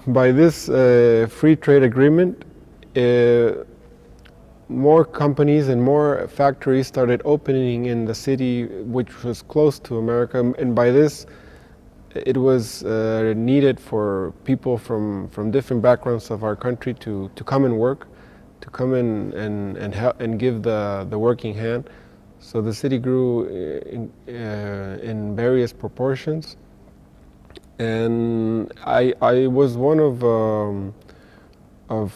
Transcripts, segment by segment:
By this free trade agreement, more companies and more factories started opening in the city, which was close to America. And by this, it was needed for people from different backgrounds of our country to come and work, to come and help and give the working hand. So the city grew in various proportions, and I was one of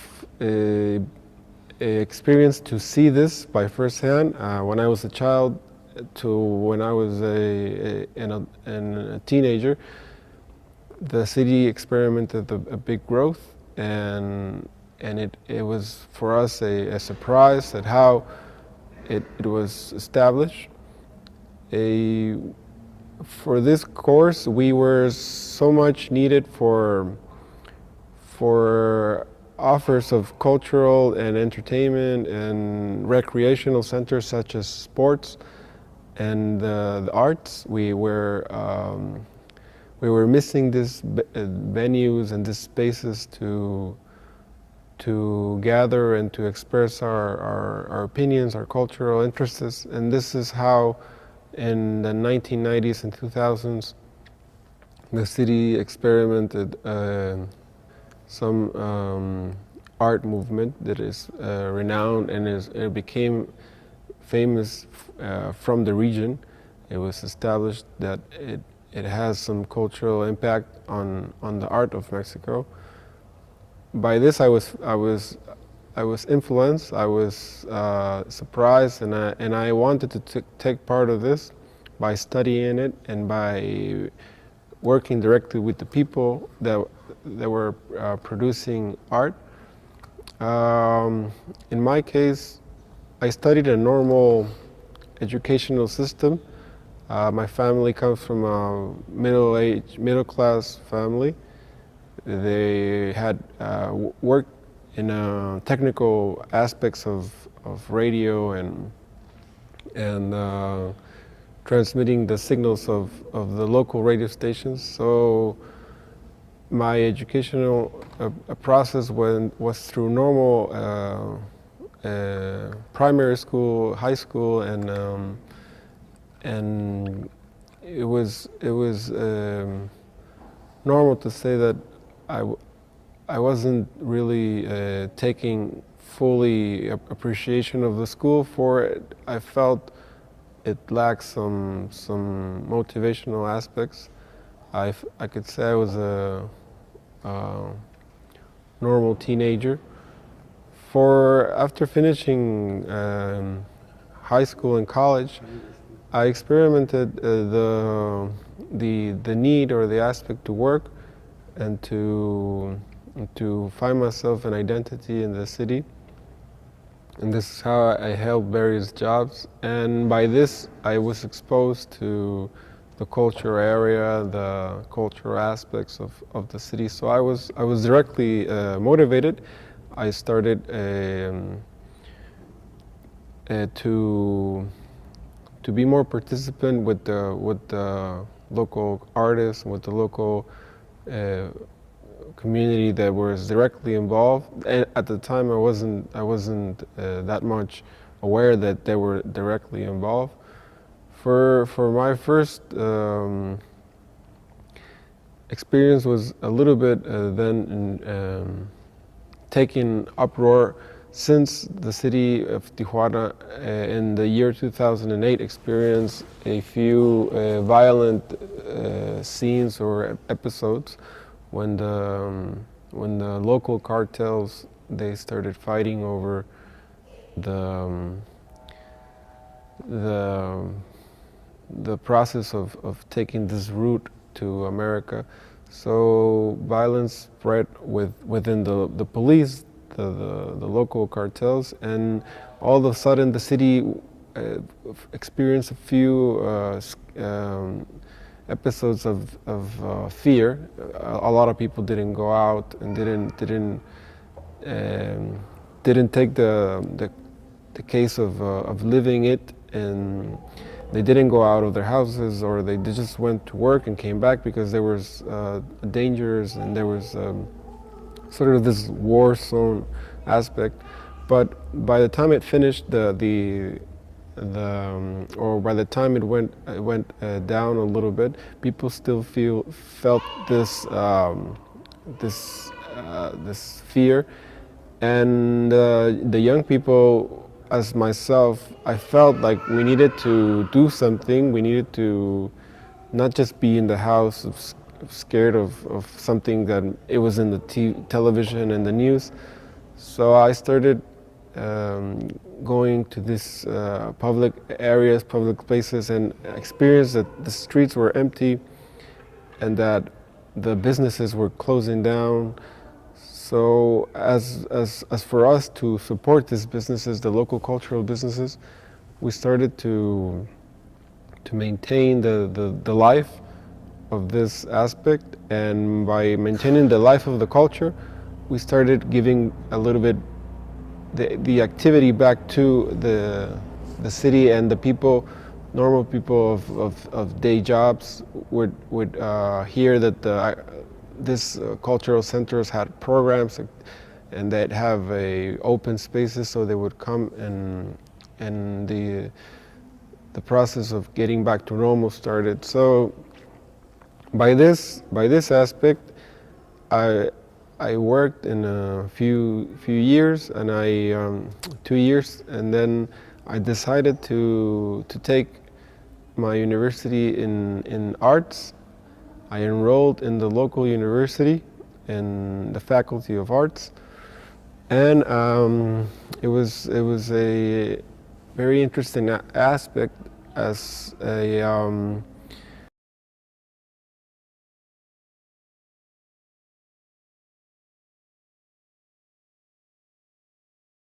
experience to see this by first hand when I was a child to when I was a teenager. The city experimented a big growth, and it was for us a surprise at how it was established. For this course, we were so much needed for offers of cultural and entertainment and recreational centers such as sports and the arts. We were missing these venues and these spaces to gather and to express our opinions, our cultural interests. And this is how in the 1990s and 2000s the city experimented some art movement that is renowned and it became famous from the region. It was established that it has some cultural impact on the art of Mexico. By this, I was influenced. I was surprised, and I wanted to take part of this by studying it and by working directly with the people that were producing art. In my case, I studied a normal educational system. My family comes from a middle-class family. They had worked in technical aspects of radio and transmitting the signals of the local radio stations. So my educational process was through normal primary school, high school, and it was normal to say that I wasn't really taking fully appreciation of the school for it. I felt it lacked some motivational aspects. I could say I was a normal teenager. After finishing high school and college, I experimented the need or the aspect to work and to find myself an identity in the city. And this is how I held various jobs. And by this, I was exposed to the cultural area, the cultural aspects of the city. So I was directly motivated. I started to be more participant with the local artists, with the local community that was directly involved. And at the time, I wasn't that much aware that they were directly involved. For my first experience was a little bit then taking uproar, since the city of Tijuana in the year 2008 experienced a few violent scenes or episodes when the local cartels, they started fighting over the process of taking this route to America. So violence spread within the police, the local cartels, and all of a sudden the city experienced a few episodes of fear. A lot of people didn't go out and didn't take the case of living it, and they didn't go out of their houses, or they just went to work and came back because there was dangers and there was sort of this war zone aspect. But by the time it finished, or by the time it went down a little bit, people still felt this fear, and the young people, as myself, I felt like we needed to do something. We needed to not just be in the house scared of something that it was in the television and the news. So I started going to these public areas, public places, and experienced that the streets were empty and that the businesses were closing down. So as for us to support these businesses, the local cultural businesses, we started to maintain the life of this aspect, and by maintaining the life of the culture, we started giving a little bit the activity back to the city, and the people, normal people of day jobs would hear that this cultural centers had programs, and they'd have open spaces, so they would come, and the process of getting back to normal started. So by this aspect, I worked in a few years, and 2 years, and then I decided to take my university in arts. I enrolled in the local university in the Faculty of Arts, and it was a very interesting aspect as a